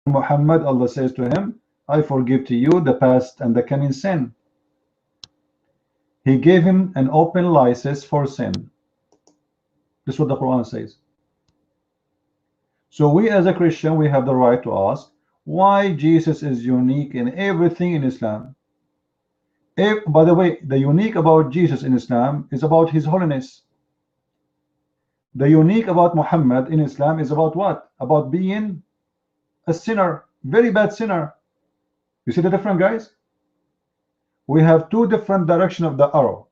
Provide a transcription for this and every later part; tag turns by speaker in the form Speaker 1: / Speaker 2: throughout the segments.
Speaker 1: Muhammad, Allah says to him, I forgive to you the past and the coming sin. He gave him an open license for sin. This is what the Quran says. So we as a Christian, we have the right to ask why Jesus is unique in everything in Islam. By the way, the unique about Jesus in Islam is about his holiness. The unique about Muhammad in Islam is about what? About being a sinner, very bad sinner. You see the difference, guys? We have two different directions of the arrow.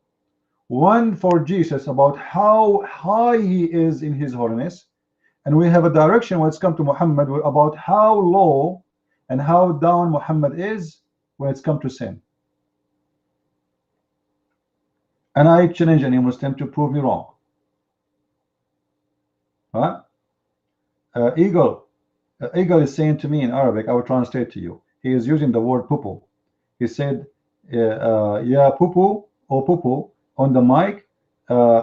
Speaker 1: One for Jesus about how high he is in his holiness, and we have a direction when it's come to Muhammad about how low and how down Muhammad is when it's come to sin. And I challenge any Muslim to prove me wrong. Huh? Eagle is saying to me in Arabic, I will translate to you. He is using the word pupu. He said, yeah, pupu or pupu on the mic,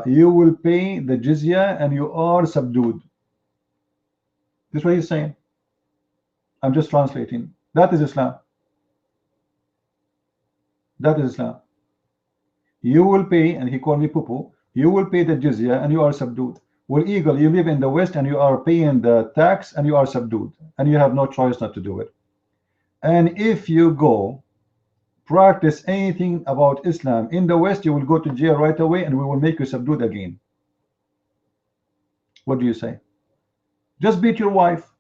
Speaker 1: you will pay the jizya and you are subdued. This is what he's saying. I'm just translating. That is Islam. That is Islam. You will pay, and he called me pupu, you will pay the jizya and you are subdued. Well, Eagle, you live in the West and you are paying the tax and you are subdued, and you have no choice not to do it. And if you go practice anything about Islam in the West, you will go to jail right away and we will make you subdued again. What do you say? Just beat your wife.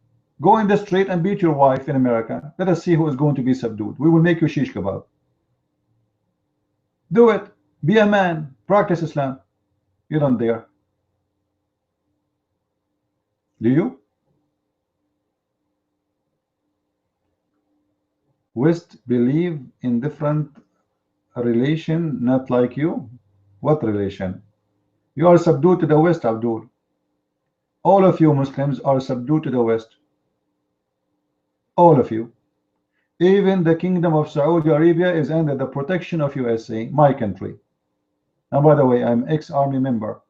Speaker 1: Go in the street and beat your wife in America. Let us see who is going to be subdued. We will make you shish kebab. Do it. Be a man. Practice Islam. You don't dare. Do you? West believe in different relation, not like you. What relation? You are subdued to the West, Abdul. All of you Muslims are subdued to the West. All of you. Even the Kingdom of Saudi Arabia is under the protection of USA, my country. And by the way, I'm ex-army member.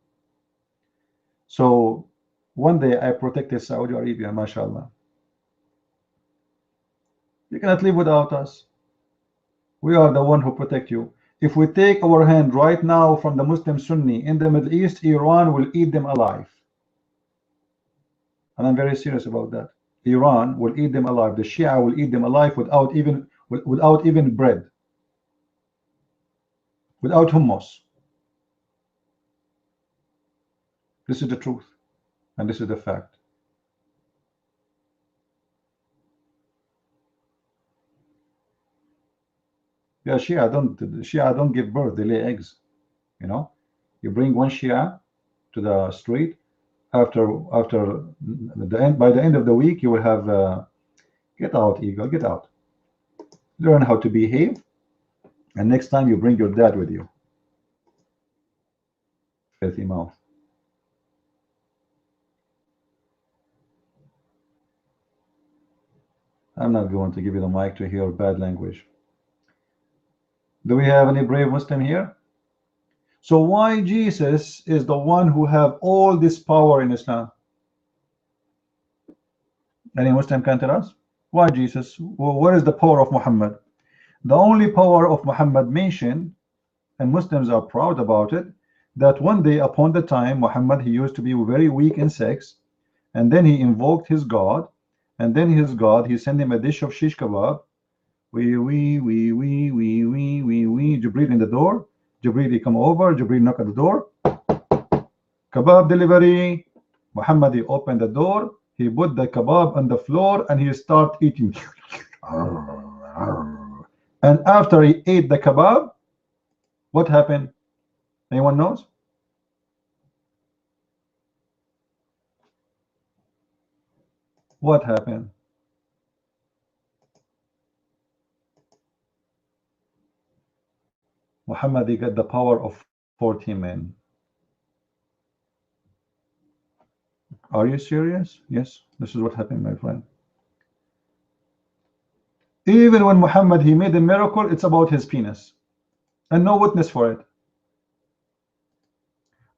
Speaker 1: So one day I protected Saudi Arabia, mashallah. You cannot live without us. We are the one who protect you. If we take our hand right now from the Muslim Sunni in the Middle East, Iran will eat them alive. And I'm very serious about that. Iran will eat them alive. The Shia will eat them alive without even bread, without hummus. This is the truth, and this is the fact. Yeah, Shia don't give birth; they lay eggs. You know, you bring one Shia to the street. After the end, by the end of the week, you will have get out, Eagle, get out. Learn how to behave, and next time you bring your dad with you. Filthy mouth. I'm not going to give you the mic to hear bad language. Do we have any brave Muslim here? So why Jesus is the one who have all this power in Islam? Any Muslim can tell us? Why Jesus? Well, where is the power of Muhammad? The only power of Muhammad mentioned, and Muslims are proud about it, that one day upon the time Muhammad, he used to be very weak in sex, and then he invoked his God, and then his God, he sent him a dish of shish kebab. Jibril in the door. Jibril, he come over. Jibril knock at the door. Kebab delivery. Muhammad, he opened the door. He put the kebab on the floor and he start eating. And after he ate the kebab, what happened? Anyone knows? What happened? Muhammad, he got the power of 40 men. Are you serious? Yes, this is what happened, my friend. Even when Muhammad, he made a miracle, it's about his penis. And no witness for it.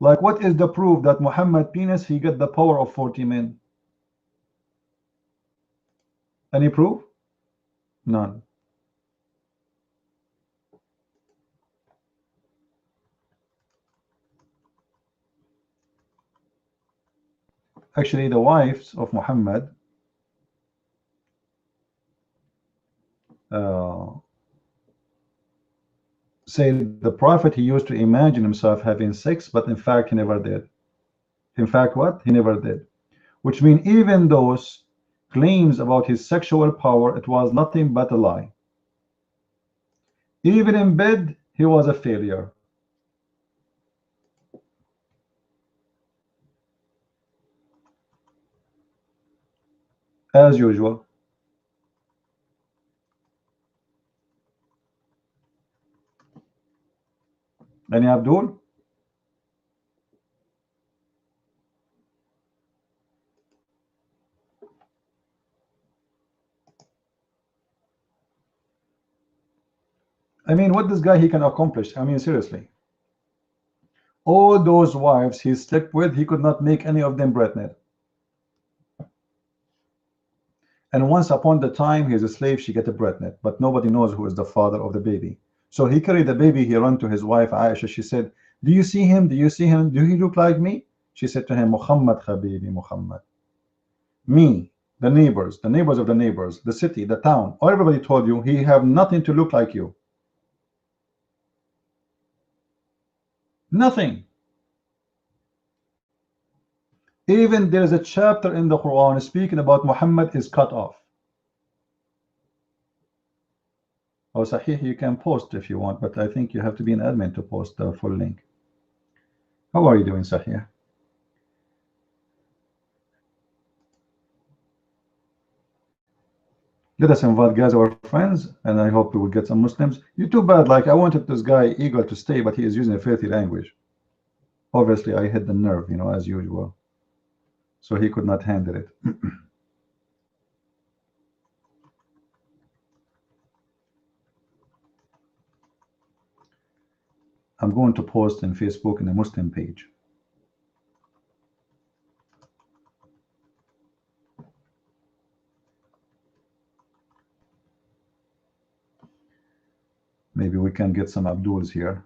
Speaker 1: Like, what is the proof that Muhammad penis, he got the power of 40 men? Any proof? None. Actually, the wives of Muhammad uh, said the prophet, he used to imagine himself having sex, but in fact he never did. In fact, what? He never did. Which means even those claims about his sexual power, it was nothing but a lie. Even in bed, he was a failure, as usual. Any Abdul? I mean, what this guy he can accomplish? I mean, seriously. All those wives he slept with, he could not make any of them pregnant. And once upon the time, he's a slave, she get pregnant, but nobody knows who is the father of the baby. So he carried the baby, he ran to his wife Aisha. She said, do you see him? Do you see him? Do he look like me? She said to him, Muhammad Habibi, Muhammad. Me, the neighbors of the neighbors, the city, the town, everybody told you he have nothing to look like you. Nothing. Even there is a chapter in the Quran speaking about Muhammad is cut off. Oh, Sahih, you can post if you want, but I think you have to be an admin to post the full link. How are you doing, Sahih? Let us invite guys, our friends, and I hope we will get some Muslims. You're too bad. Like, I wanted this guy Eagle to stay, but he is using a filthy language. Obviously, I hit the nerve, you know, as usual. So he could not handle it. I'm going to post in Facebook in the Muslim page. Maybe we can get some Abduls here.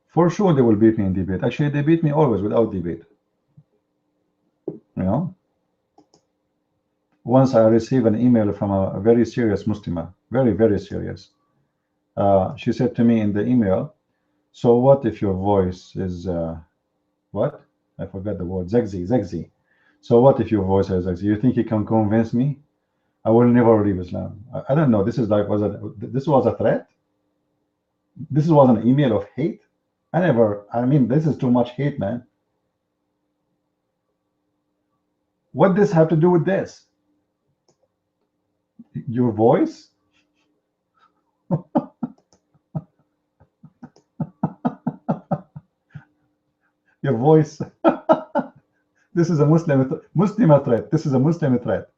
Speaker 1: For sure they will beat me in debate. Actually, they beat me always without debate. You know? Once I received an email from a very serious Muslimah, very, very serious. She said to me in the email, so what if your voice is, what? I forgot the word, Zegzi. So what if your voice is Zegzi? You think you can convince me? I will never leave Islam. I don't know. This is like, this was a threat? This was an email of hate? I mean, this is too much hate, man. What does this have to do with this? Your voice? Your voice. This is a Muslim threat. This is a Muslim threat.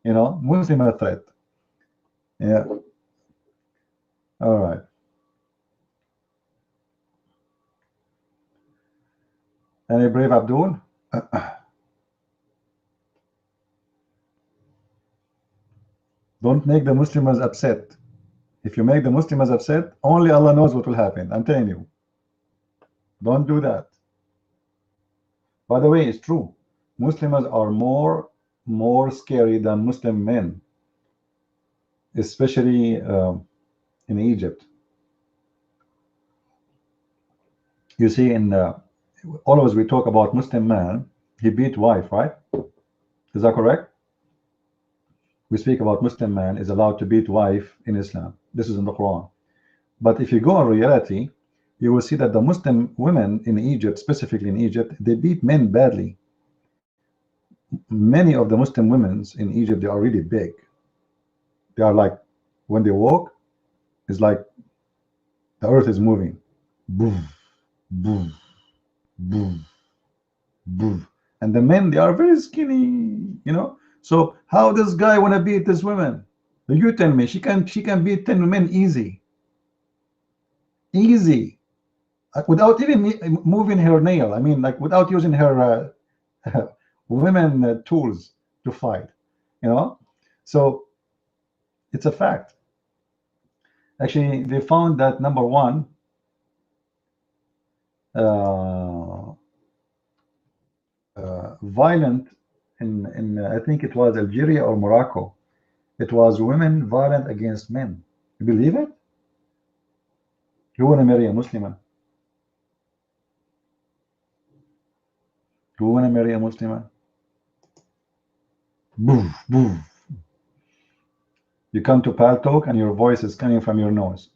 Speaker 1: You know, Muslim threat. Yeah. All right. Any brave Abdul? Don't make the Muslims upset. If you make the Muslims upset, only Allah knows what will happen. I'm telling you. Don't do that. By the way, it's true. Muslims are more scary than Muslim men, especially in Egypt. You see, in always we talk about Muslim man, he beat wife, right? Is that correct? We speak about Muslim man is allowed to beat wife in Islam. This is in the Quran. But if you go in reality, you will see that the Muslim women in Egypt, specifically in Egypt, they beat men badly. Many of the Muslim women in Egypt, they are really big. They are like, when they walk, it's like the earth is moving. Boom, boom, boom, boom. And the men, they are very skinny, you know. So how this guy want to beat this woman? You tell me, she can beat 10 men easy. easy, without even moving her nail. I mean, like without using her women tools to fight, you know. So it's a fact. Actually, they found that number one, violent in I think it was Algeria or Morocco. It was women violent against men. You believe it? You want to marry a Muslim? You want to marry a Muslim? Boof, boof. You come to Pal Talk and your voice is coming from your nose.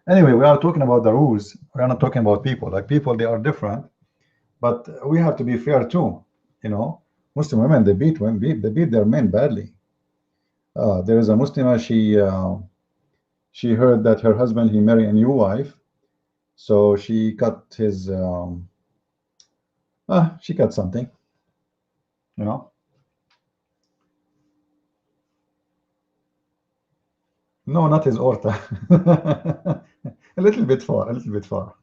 Speaker 1: Anyway, we are talking about the rules. We are not talking about people. Like people, they are different, but we have to be fair too. You know, Muslim women, they beat their men badly. There is a Muslimah. She heard that her husband, he married a new wife, so she cut his she cut something, you know. No, not his orta. A little bit far, a little bit far.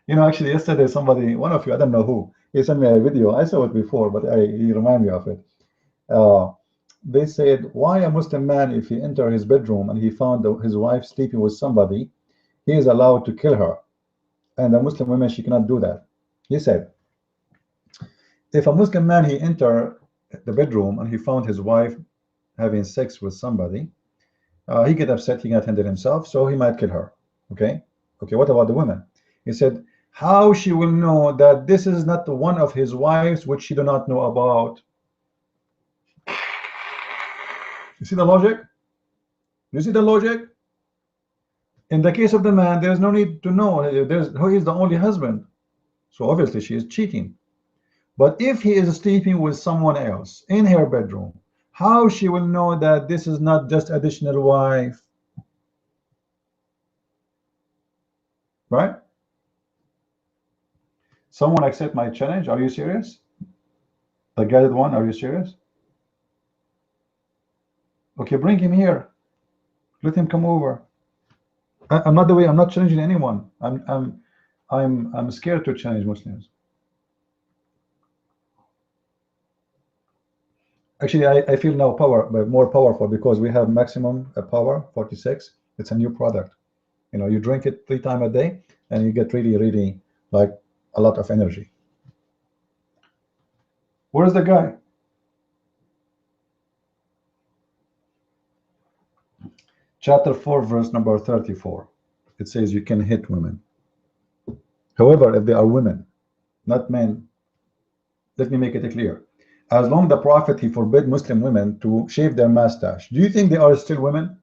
Speaker 1: You know, actually, yesterday somebody, one of you, I don't know who, he sent me a video. I saw it before, but he reminded me of it. They said, why a Muslim man, if he enter his bedroom and he found his wife sleeping with somebody, he is allowed to kill her, and a Muslim woman, she cannot do that. He said, if a Muslim man, he enter the bedroom and he found his wife having sex with somebody, he get upset, he cannot handle himself, so he might kill her. Okay, what about the woman? He said, how she will know that this is not one of his wives which she do not know about? You see the logic? You see the logic? In the case of the man, there's no need to know. He is the only husband, so obviously she is cheating. But if he is sleeping with someone else in her bedroom, how she will know that this is not just additional wife? Right? Someone accept my challenge? Are you serious? The guided one, are you serious? Okay, bring him here. Let him come over. I'm not the way. I'm not challenging anyone. I'm scared to challenge Muslims. Actually, I feel now more powerful because we have maximum power 46. It's a new product. You know, you drink it 3 times a day and you get really like a lot of energy. Where's the guy? Chapter 4, verse number 34. It says you can hit women. However, if they are women, not men, let me make it clear. As long the Prophet, he forbid Muslim women to shave their mustache. Do you think they are still women?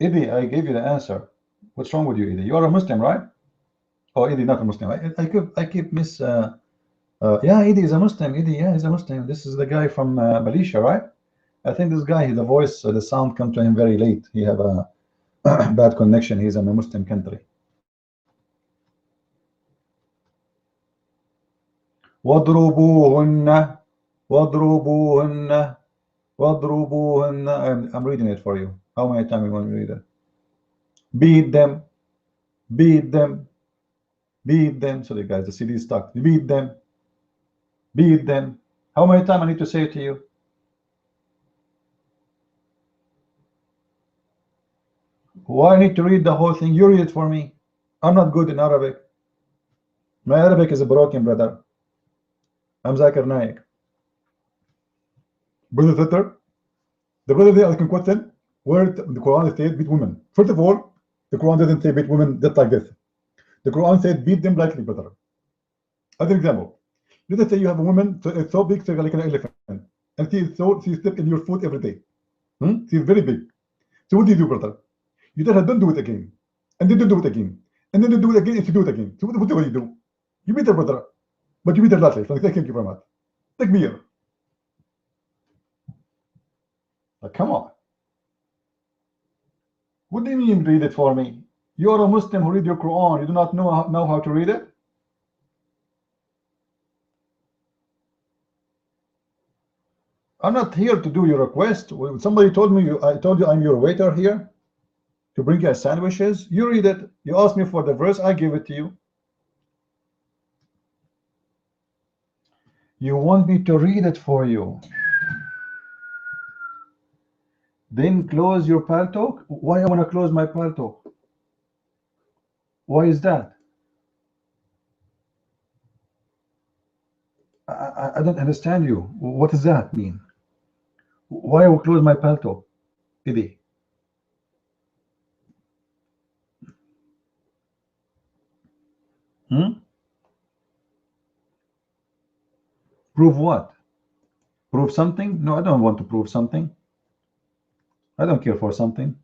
Speaker 1: Idi, I gave you the answer. What's wrong with you, Idi? You are a Muslim, right? Oh, Idi, not a Muslim. I keep miss. Yeah, Idi is a Muslim. Idi, yeah, he's a Muslim. This is the guy from Malaysia, right? I think this guy, the voice, the sound come to him very late. He have a bad connection. He's in a Muslim country. وَاضْرُبُوهُنَّ وَاضْرُبُوهُنَّ وَاضْرُبُوهُنَّ. I'm reading it for you. How many times you want me to read it? Beat them, beat them, beat them. Sorry, guys, the CD is stuck. Beat them, beat them. How many times I need to say it to you? Why I need to read the whole thing? You read it for me. I'm not good in Arabic. My Arabic is broken, brother. I'm Zakir Naik. Brother Twitter, the brother there asking question where the Quran said beat women. First of all, the Quran doesn't say beat women just like this. The Quran said beat them lightly, brother. Other example, let us say you have a woman so big, so like an elephant, and she steps in your foot every day. She's very big. So what do you do, brother? You tell her don't do it again, and then don't do it again, and then don't do it again, and you do it again. So what do you do? You beat her, brother, but you beat her lightly. So thank you very much. Take me here. Like, come on. What do you mean read it for me? You're a Muslim who read your Quran. You do not know how to read it? I'm not here to do your request. Somebody told me, I told you I'm your waiter here to bring you sandwiches. You read it. You asked me for the verse. I give it to you. You want me to read it for you. Then close your paltalk. Why I want to close my paltalk? Why is that? I don't understand you. What does that mean? Why I will close my paltalk? Idi. Prove what? Prove something? No, I don't want to prove something. I don't care for something.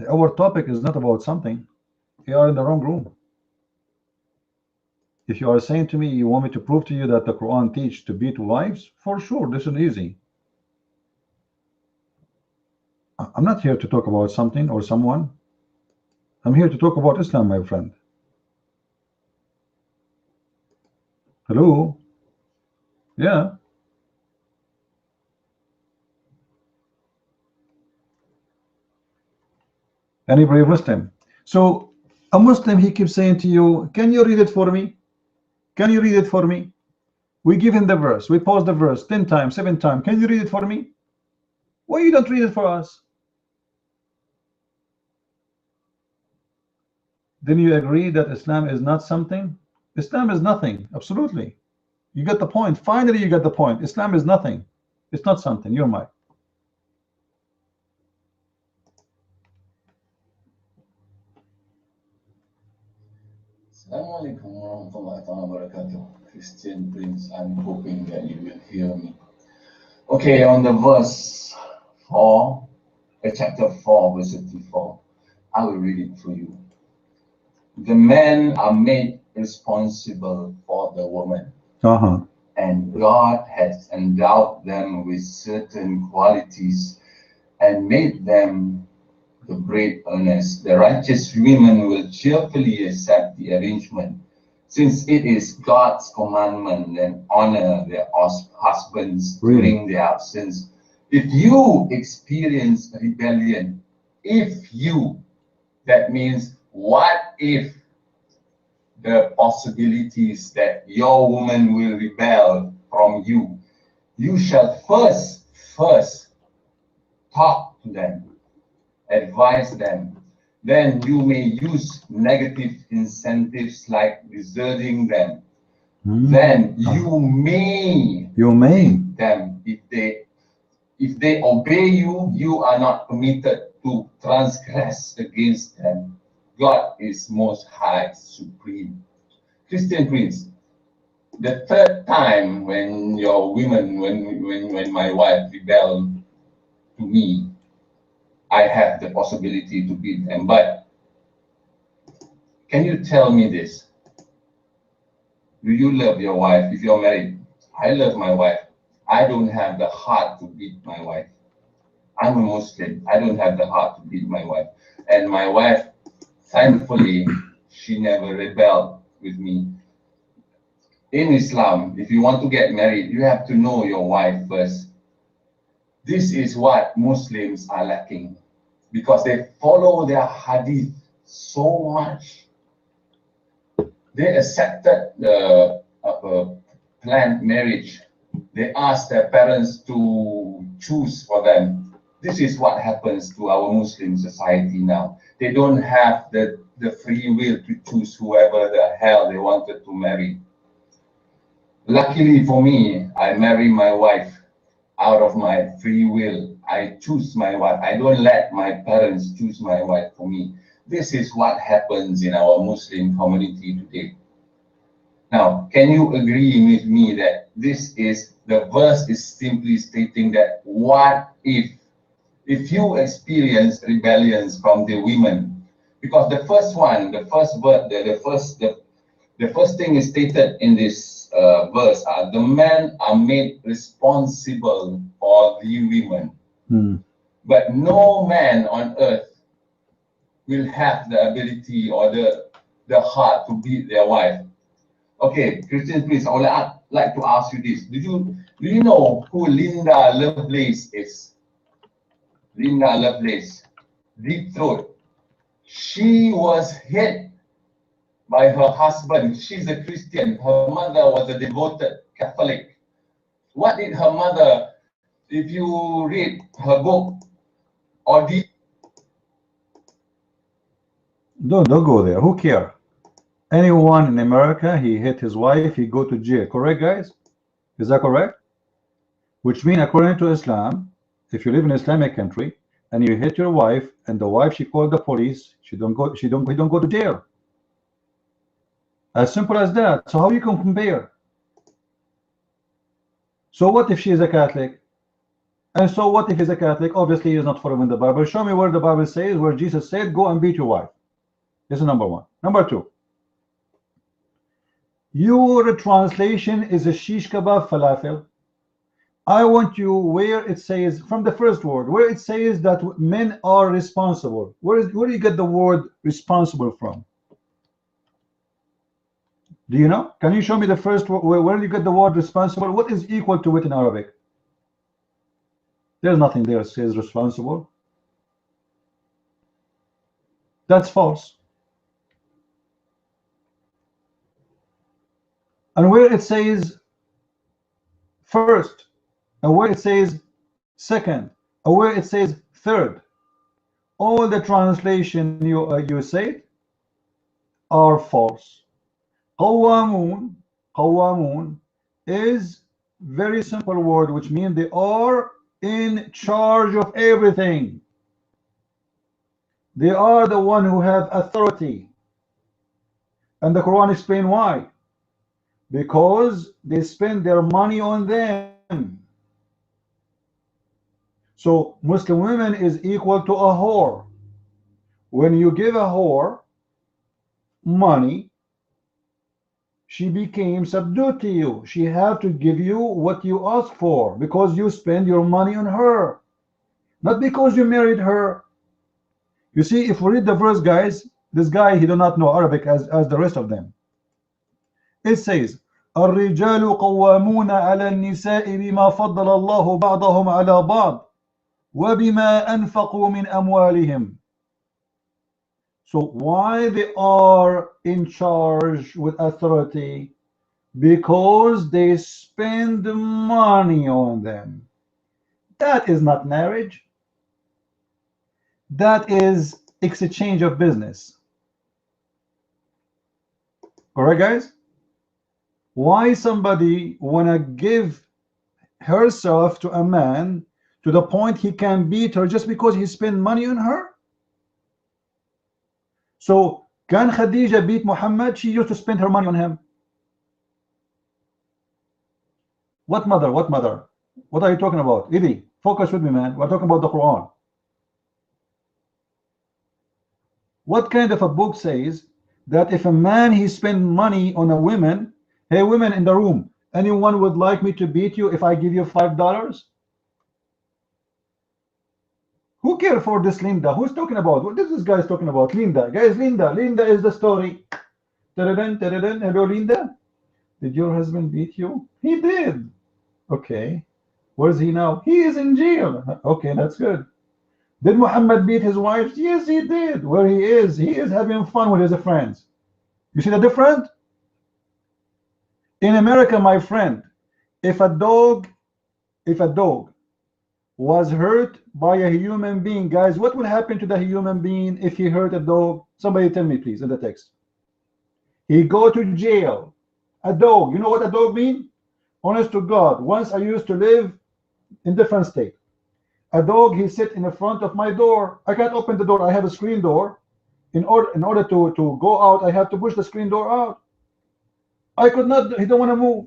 Speaker 1: Our topic is not about something. You are in the wrong room. If you are saying to me you want me to prove to you that the Quran teaches to beat wives, for sure, this is easy. I'm not here to talk about something or someone. I'm here to talk about Islam, my friend. Hello? Yeah. Any brave Muslim. So a Muslim, he keeps saying to you, can you read it for me? Can you read it for me? We give him the verse. We pause the verse 10 times, 7 times. Can you read it for me? Why you don't read it for us? Then you agree that Islam is not something? Islam is nothing. Absolutely. You get the point. Finally, you get the point. Islam is nothing. It's not something. You're right.
Speaker 2: Assalamualaikum warahmatullahi wabarakatuh. Christian Prince, I'm hoping that you will hear me. Okay, on the verse 4, chapter 4, verse 54, I will read it for you. The men are made responsible for the woman. And God has endowed them with certain qualities and made them the great earners. The righteous women will cheerfully accept the arrangement, since it is God's commandment, and honor their husbands during their absence. If you experience rebellion, that means what if the possibilities that your woman will rebel from you, you shall first talk to them, advise them. Then you may use negative incentives like deserting them. Then you may beat them. If they obey you, you are not permitted to transgress against them. God is most high, supreme. Christian Prince, the third time when your women, when my wife rebelled to me, I have the possibility to beat them. But can you tell me this? Do you love your wife if you're married? I love my wife. I don't have the heart to beat my wife. I'm a Muslim. I don't have the heart to beat my wife. And my wife, thankfully, she never rebelled with me. In Islam, if you want to get married, you have to know your wife first. This is what Muslims are lacking, because they follow their hadith so much. They accepted the planned marriage. They asked their parents to choose for them. This is what happens to our Muslim society now. They don't have the free will to choose whoever the hell they wanted to marry. Luckily for me, I marry my wife out of my free will. I choose my wife. I don't let my parents choose my wife for me. This is what happens in our Muslim community today. Now, can you agree with me that the verse is simply stating that what if you experience rebellions from the women? Because the first one, the first thing is stated in this verse are the men are made responsible for the women. But no man on earth will have the ability or the heart to beat their wife. Okay, Christian priest, I would like to ask you this. Do you know who Linda Lovelace is? Linda Lovelace, deep throat. She was hit by her husband. She's a Christian. Her mother was a devoted Catholic. What did her mother, if you read her book, or did
Speaker 1: Don't go there. Who care? Anyone in America, he hit his wife, he go to jail. Correct, guys? Is that correct? Which means, according to Islam, if you live in an Islamic country and you hit your wife, and the wife she called the police, he don't go to jail. As simple as that. So how you can compare? So what if she is a Catholic? And so what if he's a Catholic? Obviously, he's not following the Bible. Show me where the Bible says, where Jesus said, go and beat your wife. This is number one. Number two, your translation is a shish kebab falafel. I want you where it says, from the first word, where it says that men are responsible. Where do you get the word responsible from? Do you know? Can you show me the first word? Where do you get the word responsible? What is equal to it in Arabic? There's nothing there that says responsible. That's false. And where it says first, and where it says second, and where it says third, all the translation you say are false. Qawamun is very simple word, which means they are in charge of everything. They are the one who have authority. And the Quran explains why. Because they spend their money on them. So Muslim women is equal to a whore. When you give a whore money, she became subdued to you. She have to give you what you ask for because you spend your money on her, not because you married her. You see, if we read the verse, guys, this guy, he do not know Arabic as the rest of them. It says, الرجال قوامون على النساء بما فضل الله بعضهم على بعض وبما أنفقوا من أموالهم. So why they are in charge with authority? Because they spend money on them. That is not marriage. That is exchange of business. Correct, guys? Why somebody wanna give herself to a man to the point he can beat her just because he spent money on her? So can Khadija beat Muhammad? She used to spend her money on him. What mother? What mother? What are you talking about? Idi, focus with me, man. We're talking about the Quran. What kind of a book says that if a man he spend money on a woman, hey women in the room, anyone would like me to beat you if I give you $5? Who cares for this Linda? Who's talking about? What is this guy talking about? Linda. Guys, Linda is the story. Hello, Linda. Did your husband beat you? He did. Okay. Where's he now? He is in jail. Okay, that's good. Did Muhammad beat his wife? Yes, he did. Where he is having fun with his friends. You see the difference? In America, my friend, if a dog was hurt by a human being, guys, what will happen to the human being if he hurt a dog? Somebody tell me, please, in the text. He go to jail. A dog, you know what a dog means? Honest to God, once I used to live in different state. A dog, he sit in the front of my door. I can't open the door. I have a screen door. In order to go out, I have to push the screen door out. I could not. He don't want to move.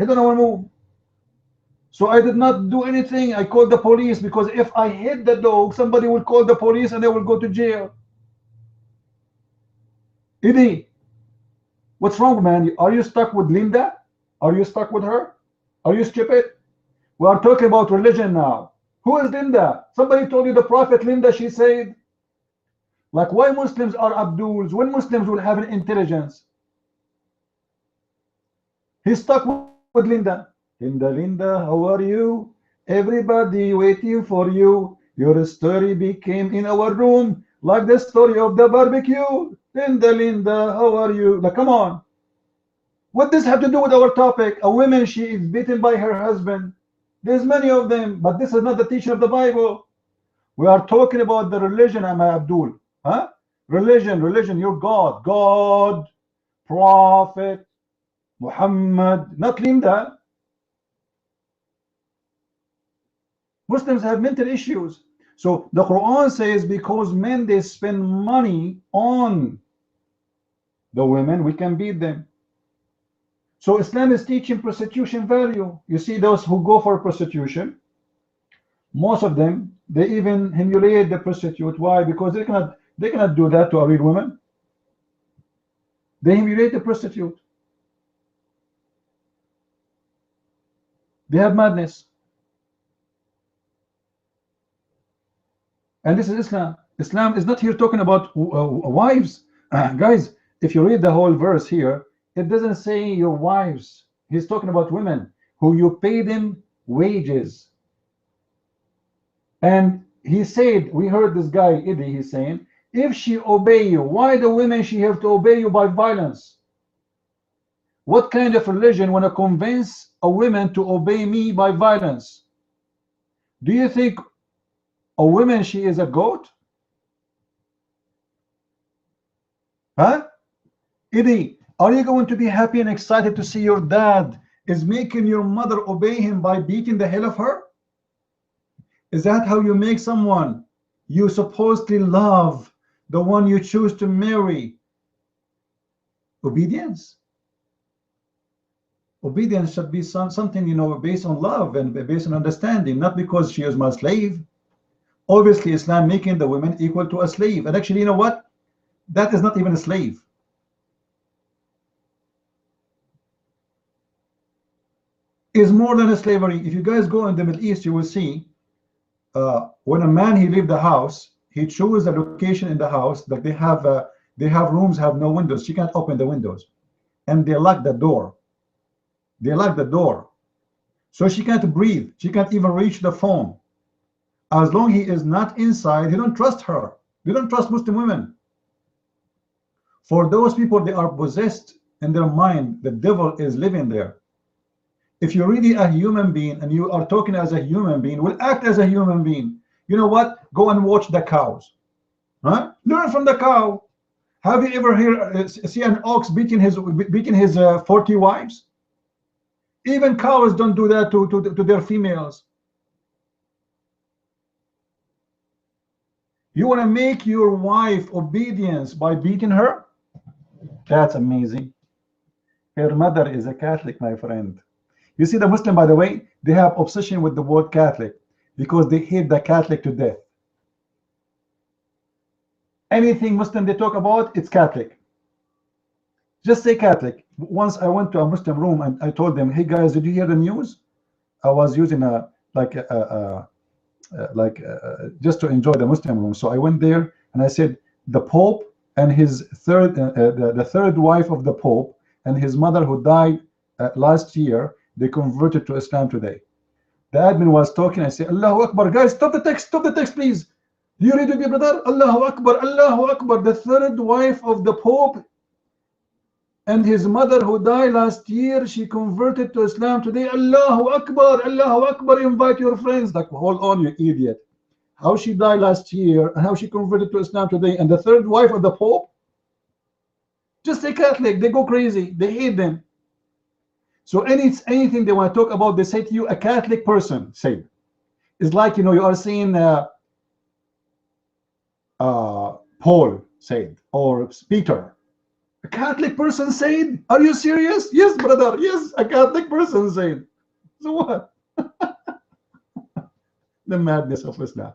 Speaker 1: He don't want to move. So I did not do anything. I called the police because if I hit the dog, somebody will call the police and they will go to jail. Idi, what's wrong, man? Are you stuck with Linda? Are you stuck with her? Are you stupid? We are talking about religion now. Who is Linda? Somebody told you the prophet Linda, she said. Like, why Muslims are Abduls when Muslims will have an intelligence? He's stuck with Linda. Linda, Linda, how are you? Everybody waiting for you. Your story became in our room like the story of the barbecue. Linda, Linda, how are you? Like, come on. What does this have to do with our topic? A woman, she is beaten by her husband. There's many of them, but this is not the teaching of the Bible. We are talking about the religion, Amma Abdul. Huh? Religion, your God. God, Prophet, Muhammad, not Linda. Muslims have mental issues. So the Quran says because men, they spend money on the women, we can beat them. So Islam is teaching prostitution value. You see those who go for prostitution, most of them, they even humiliate the prostitute. Why? Because they cannot do that to a real woman. They humiliate the prostitute. They have madness. And this is Islam. Islam is not here talking about wives. Guys, if you read the whole verse here, it doesn't say your wives. He's talking about women who you pay them wages. And he said, we heard this guy, Idi, he's saying, if she obey you, why the women she have to obey you by violence? What kind of religion want to convince a woman to obey me by violence? Do you think a woman, she is a goat? Huh? Idi, are you going to be happy and excited to see your dad is making your mother obey him by beating the hell of her? Is that how you make someone you supposedly love, the one you choose to marry, obedience? Obedience should be something, you know, based on love and based on understanding, not because she is my slave. Obviously, Islam making the women equal to a slave. And actually, you know what? That is not even a slave. Is more than a slavery. If you guys go in the Middle East, you will see when a man he leave the house, he chooses a location in the house that they have rooms have no windows. She can't open the windows, and they lock the door. They lock the door, so she can't breathe. She can't even reach the phone. As long he is not inside, he don't trust her. They don't trust Muslim women. For those people, they are possessed in their mind. The devil is living there. If you're really a human being and you are talking as a human being, will act as a human being. You know what? Go and watch the cows. Huh? Learn from the cow. Have you ever see an ox beating his 40 wives? Even cows don't do that to their females. You want to make your wife obedience by beating her? That's amazing. Her mother is a Catholic, my friend. You see, the Muslim, by the way, they have obsession with the word Catholic because they hate the Catholic to death. Anything Muslim they talk about, it's Catholic. Just say Catholic. Once I went to a Muslim room and I told them, hey guys, did you hear the news? I was using just to enjoy the Muslim room. So I went there and I said, the Pope and his the third wife of the Pope and his mother who died last year, they converted to Islam today. The admin was talking. I said, Allahu Akbar. Guys, stop the text, please. Do you read with me, brother? Allahu Akbar, Allahu Akbar. The third wife of the Pope and his mother who died last year, she converted to Islam today. Allahu Akbar, Allahu Akbar. Invite your friends. Like, hold on, you idiot. How she died last year and how she converted to Islam today, and the third wife of the Pope? Just say Catholic. They go crazy. They hate them. So anything they want to talk about, they say to you, a Catholic person say. It's like, you know, you are saying Paul said, or Peter. A Catholic person said, are you serious? Yes, brother. Yes, a Catholic person said. So what? The madness of Islam.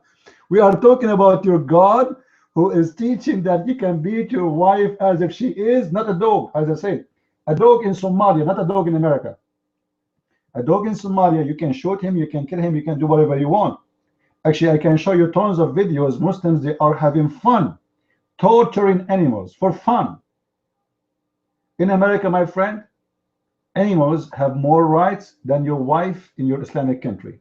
Speaker 1: We are talking about your God who is teaching that you can beat your wife as if she is not a dog, as I said. A dog in Somalia, not a dog in America. A dog in Somalia, you can shoot him, you can kill him, you can do whatever you want. Actually, I can show you tons of videos. Muslims, they are having fun torturing animals for fun. In America, my friend, animals have more rights than your wife in your Islamic country.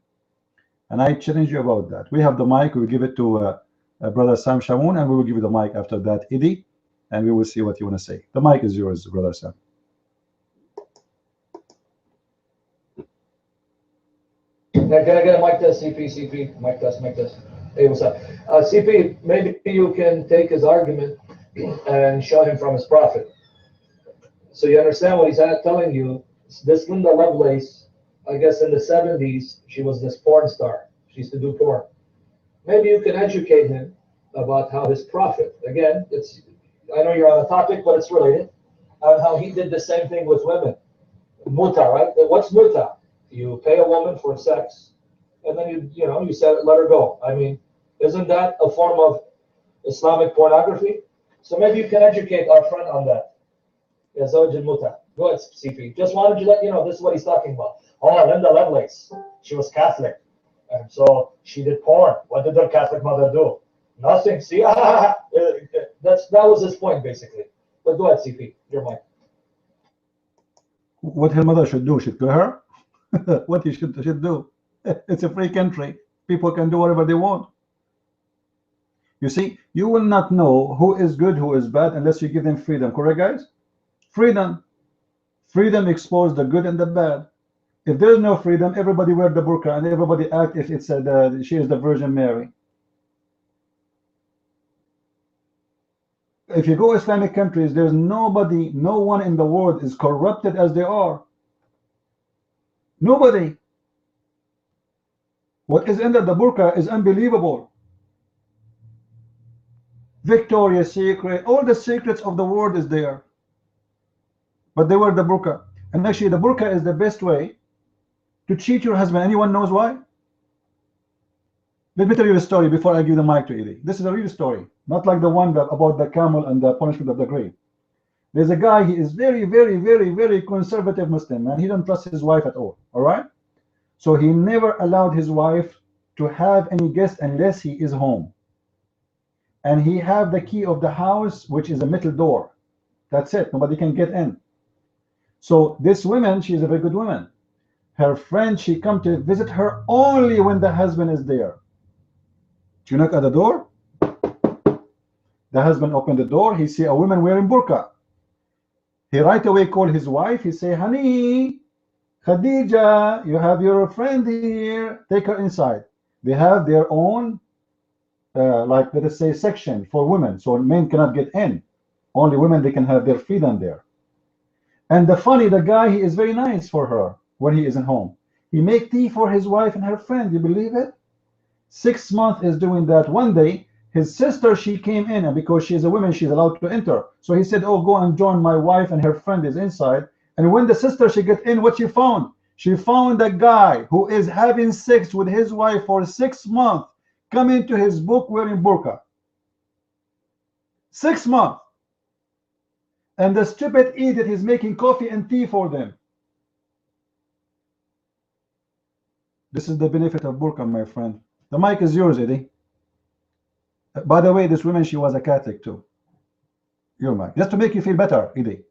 Speaker 1: And I challenge you about that. We have the mic. We will give it to Brother Sam Shamoun, and we will give you the mic after that, Eddie, and we will see what you want to say. The mic is yours, Brother Sam.
Speaker 3: Can I get a mic test, CP? Mic test. Hey, what's up? CP, maybe you can take his argument and show him from his prophet. So you understand what he's telling you. This Linda Lovelace, I guess in the 70s, she was this porn star. She used to do porn. Maybe you can educate him about how his prophet, again, I know you're on a topic, but it's related, how he did the same thing with women. Muta, right? What's muta? You pay a woman for sex, and then you said let her go. I mean, isn't that a form of Islamic pornography? So maybe you can educate our friend on that. Yeah, Zawj al-Muta. Go ahead, CP. Just wanted to let you know this is what he's talking about. Oh, Linda Lovelace, she was Catholic, and so she did porn. What did her Catholic mother do? Nothing. See, that was his point basically. But go ahead, CP. Your mic.
Speaker 1: What her mother should do? Should kill her? What he should do? It's a free country. People can do whatever they want. You see, you will not know who is good, who is bad, unless you give them freedom. Correct, guys? Freedom. Freedom exposes the good and the bad. If there is no freedom, everybody wear the burqa and everybody act if it's she is the Virgin Mary. If you go Islamic countries, there's nobody, no one in the world is corrupted as they are. Nobody. What is under the burqa is unbelievable. Victoria's Secret, all the secrets of the world is there. But they wear the burqa. And actually the burqa is the best way to cheat your husband. Anyone knows why? Let me tell you a story before I give the mic to Eddie. This is a real story, not like the one about the camel and the punishment of the grave. There's a guy, he is very, very, very, very conservative Muslim, and he don't trust his wife at all right? So he never allowed his wife to have any guests unless he is home. And he have the key of the house, which is a metal door. That's it. Nobody can get in. So this woman, she is a very good woman. Her friend, she come to visit her only when the husband is there. She knock at the door. The husband opened the door. He see a woman wearing burqa. He right away called his wife. He say, honey, Khadija, you have your friend here. Take her inside. They have their own like let us say section for women, so men cannot get in. Only women, they can have their freedom there. And the guy, he is very nice for her when he isn't home. He make tea for his wife and her friend. You believe it? 6 months is doing that. One day his sister, she came in, and because she is a woman, she's allowed to enter. So he said, oh, go and join my wife, and her friend is inside. And when the sister, she get in, what she found? She found a guy who is having sex with his wife for 6 months, come into his book wearing burqa. 6 months. And the stupid idiot is making coffee and tea for them. This is the benefit of burqa, my friend. The mic is yours, Eddie. By the way, this woman, she was a Catholic too. Your mic. Just to make you feel better, Eddie.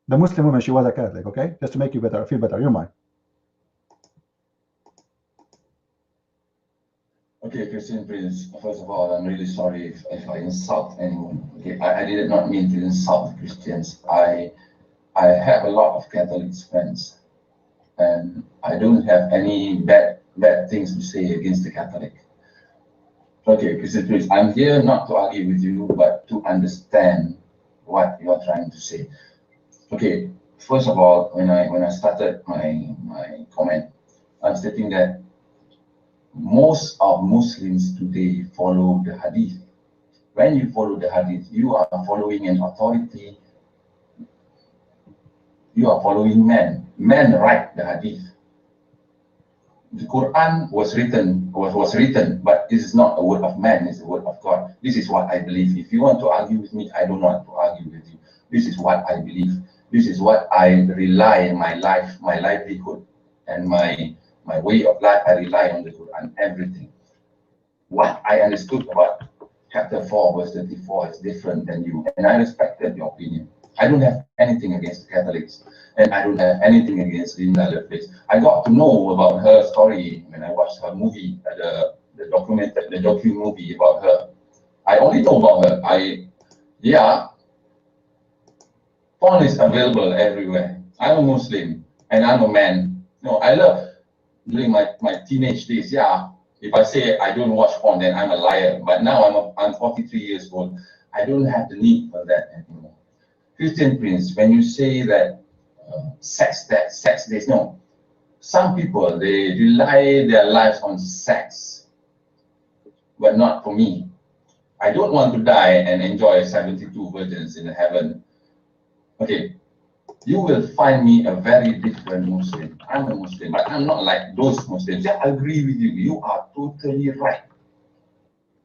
Speaker 1: The Muslim woman, she was a Catholic, okay? Just to make you feel better. Your mic.
Speaker 2: Okay, Christian Prince, first of all, I'm really sorry if I insult anyone. Okay, I did not mean to insult Christians. I have a lot of Catholic friends, and I don't have any bad things to say against the Catholic. Okay, Christian Prince, I'm here not to argue with you, but to understand what you are trying to say. Okay, first of all, when I started my comment, I'm stating that most of Muslims today follow the hadith. When you follow the hadith, you are following an authority. You are following men. Men write the hadith. The Quran was written, but this is not a word of man, it's a word of God. This is what I believe. If you want to argue with me, I don't want to argue with you. This is what I believe. This is what I rely in my life, my livelihood, and my way of life. I rely on the Quran, everything. understood about chapter 4, verse 34 is different than you, and I respected your opinion. I don't have anything against the Catholics, and I don't have anything against Linda Lovelace. I got to know about her story when I watched her movie, the docu movie about her. I only know about her. Yeah, porn is available everywhere. I'm a Muslim and I'm a man. No, I love during my teenage days. Yeah, if I say I don't watch porn, then I'm a liar. But now I'm 43 years old. I don't have the need for that anymore. Christian Prince, when you say that sex, there's no. Some people, they rely their lives on sex, but not for me. I don't want to die and enjoy 72 virgins in heaven. Okay, you will find me a very different Muslim. I'm a Muslim, but I'm not like those Muslims. Yeah, I agree with you. You are totally right.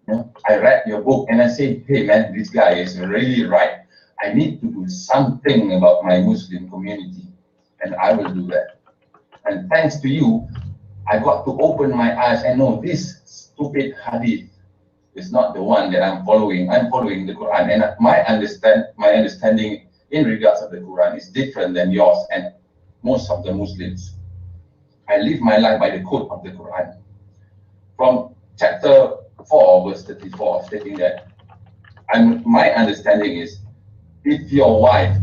Speaker 2: You know, I read your book and I say, hey man, this guy is really right. I need to do something about my Muslim community, and I will do that. And thanks to you, I got to open my eyes and know this stupid hadith is not the one that I'm following. I'm following the Quran, and my understanding in regards of the Quran is different than yours and most of the Muslims. I live my life by the code of the Quran. From chapter 4, verse 34, stating that, and my understanding is, if your wife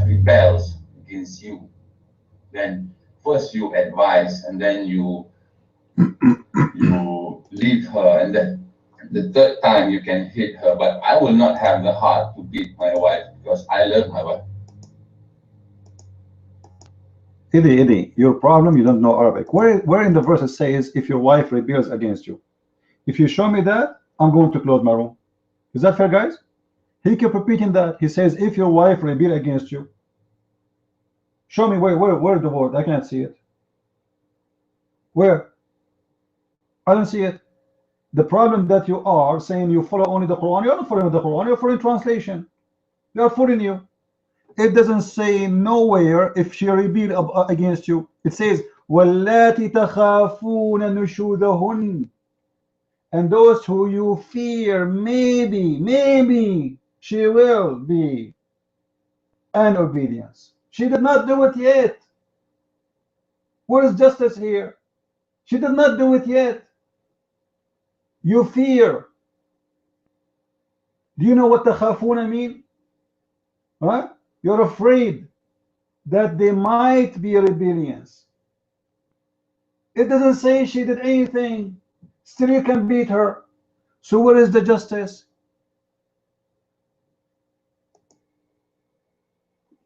Speaker 2: rebels against you, then first you advise, and then you leave her, and then the third time you can hit her. But I will not have the heart to beat my wife because I love my wife.
Speaker 1: Idi, your problem, you don't know Arabic. Where in the verse it says, if your wife rebels against you? If you show me that, I'm going to close my room. Is that fair, guys? He kept repeating that. He says, if your wife rebel against you. Show me where the word. I can't see it. Where? I don't see it. The problem that you are saying you follow only the Quran. You're not following the Quran. You're following translation. They are fooling you. It doesn't say nowhere if she rebel against you. It says, وَاللَّاتِ تَخَافُونَ نُشُوذَهُنَّ, and those who you fear, maybe she will be an obedience. She did not do it yet. Where is justice here? She did not do it yet. You fear. Do you know what takhafuna mean? Huh? You're afraid that they might be rebellions. It doesn't say she did anything. Still you can beat her. So where is the justice?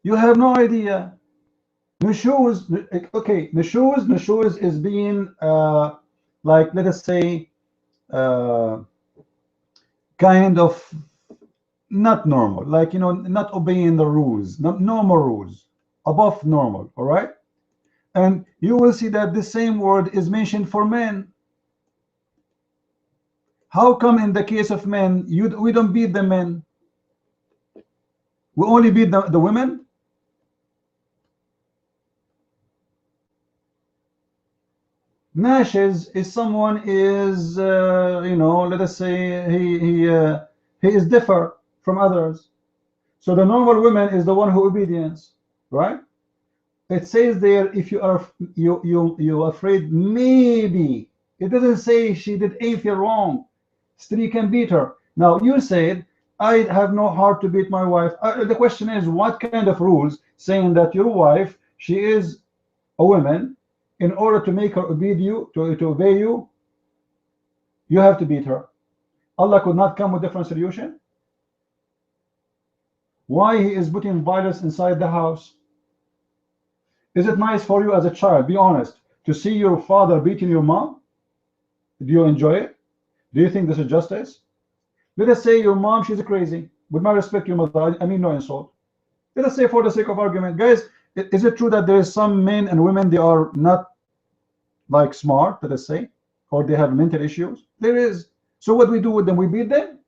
Speaker 1: You have no idea. Nushuz, okay, Nushuz is being like, let us say, kind of not normal, like, you know, not obeying the rules, not normal rules, above normal. All right, and you will see that the same word is mentioned for men. How come in the case of men we don't beat the men, we only beat the women? Nashes is someone is you know, let us say he is different from others. So the normal woman is the one who obedience, right? It says there, if you are you afraid, maybe. It doesn't say she did anything wrong. Still you can beat her. Now you said I have no heart to beat my wife. The question is, what kind of rules saying that your wife, she is a woman, in order to make her obey you, to obey you, you have to beat her? Allah could not come with different solution? Why he is putting violence inside the house? Is it nice for you as a child, be honest, to see your father beating your mom? Do you enjoy it? Do you think this is justice? Let us say your mom, she's crazy. With my respect, your mother, I mean no insult. Let us say, for the sake of argument, guys, is it true that there is some men and women, they are not like smart, let us say, or they have mental issues? There is. So what we do with them? We beat them.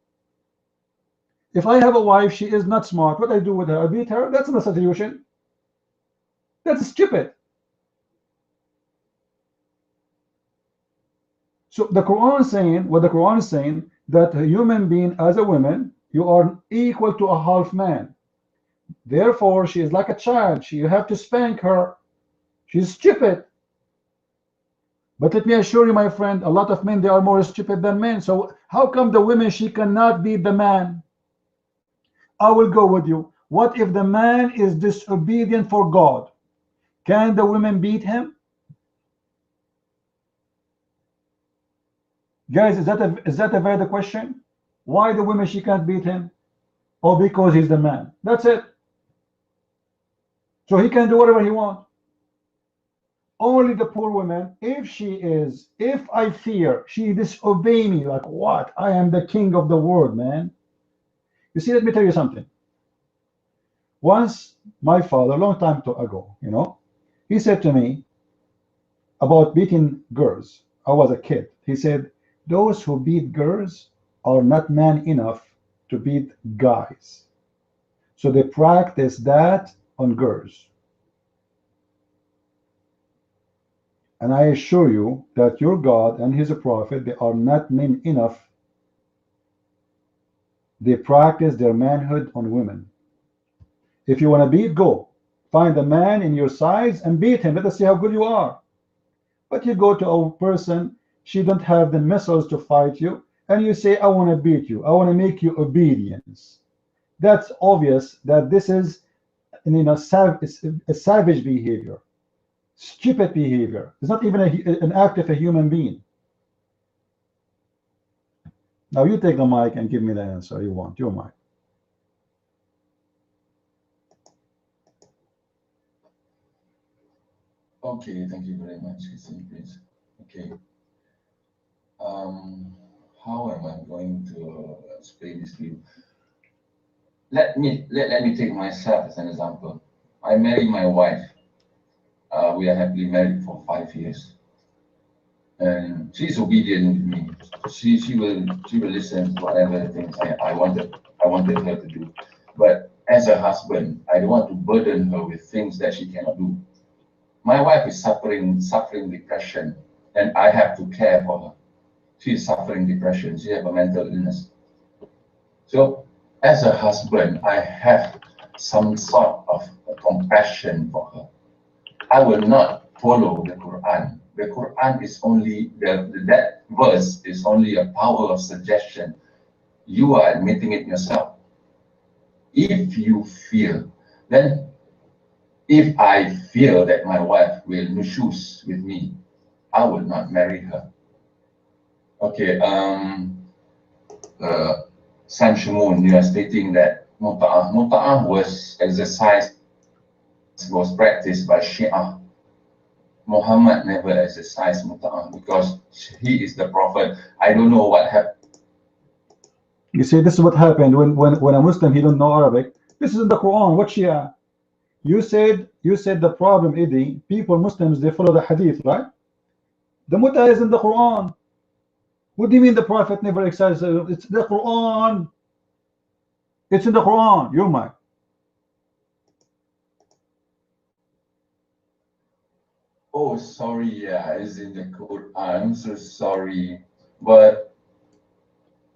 Speaker 1: If I have a wife, she is not smart, what I do with her? I beat her. That's not a solution. That's stupid. So the Quran is saying, what the Quran is saying, that a human being as a woman, you are equal to a half man. Therefore, she is like a child. You have to spank her. She's stupid. But let me assure you, my friend, a lot of men, they are more stupid than men. So how come the women, she cannot beat the man? I will go with you. What if the man is disobedient for God? Can the women beat him? Guys, is that a valid question? Why the women, she can't beat him? Or because he's the man? That's it. So he can do whatever he wants. Only the poor woman, if I fear she disobey me, like what? I am the king of the world, man. You see, let me tell you something. Once my father, a long time ago, he said to me about beating girls. I was a kid. He said, those who beat girls are not man enough to beat guys. So they practice that on girls. And I assure you that your God and his prophet, they are not men enough. They practice their manhood on women. If you want to beat, go. Find a man in your size and beat him. Let us see how good you are. But you go to a person, she don't have the muscles to fight you, and you say, I want to beat you. I want to make you obedience. That's obvious that this is a savage behavior. Stupid behavior. It's not even an act of a human being. Now you take the mic and give me the answer you want. Your mic.
Speaker 2: Okay, thank you very much, please. Okay. How am I going to explain this to you? Let me take myself as an example. I married my wife. We are happily married for 5 years, and she's obedient with me. She will listen to whatever things I wanted her to do. But as a husband, I don't want to burden her with things that she cannot do. My wife is suffering depression, and I have to care for her. She is suffering depression. She has a mental illness. So, as a husband, I have some sort of compassion for her. I will not follow the Quran. The Quran is only that verse is only a power of suggestion. You are admitting it yourself. If you feel, then if I feel that my wife will nushus with me, I will not marry her. Okay, Sam Shamoun, you are stating that muta'ah was exercised, was practiced by Shia. Muhammad never exercised muta'ah because he is the prophet. I don't know what happened.
Speaker 1: You see, this is what happened when a Muslim, he don't know Arabic. This is in the Quran. What Shia? You said the problem, Eddie, people, Muslims, they follow the hadith, right? The muta'ah is in the Quran. What do you mean the prophet never exercised? It's the Quran. It's in the Quran. You're mine.
Speaker 2: Oh, sorry, yeah, it's in the Quran. I'm so sorry. But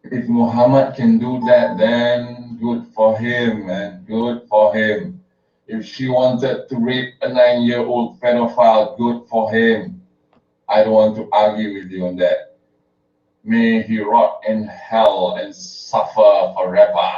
Speaker 2: if Muhammad can do that, then good for him, and good for him. If she wanted to rape a 9-year-old pedophile, good for him. I don't want to argue with you on that. May he rot in hell and suffer forever.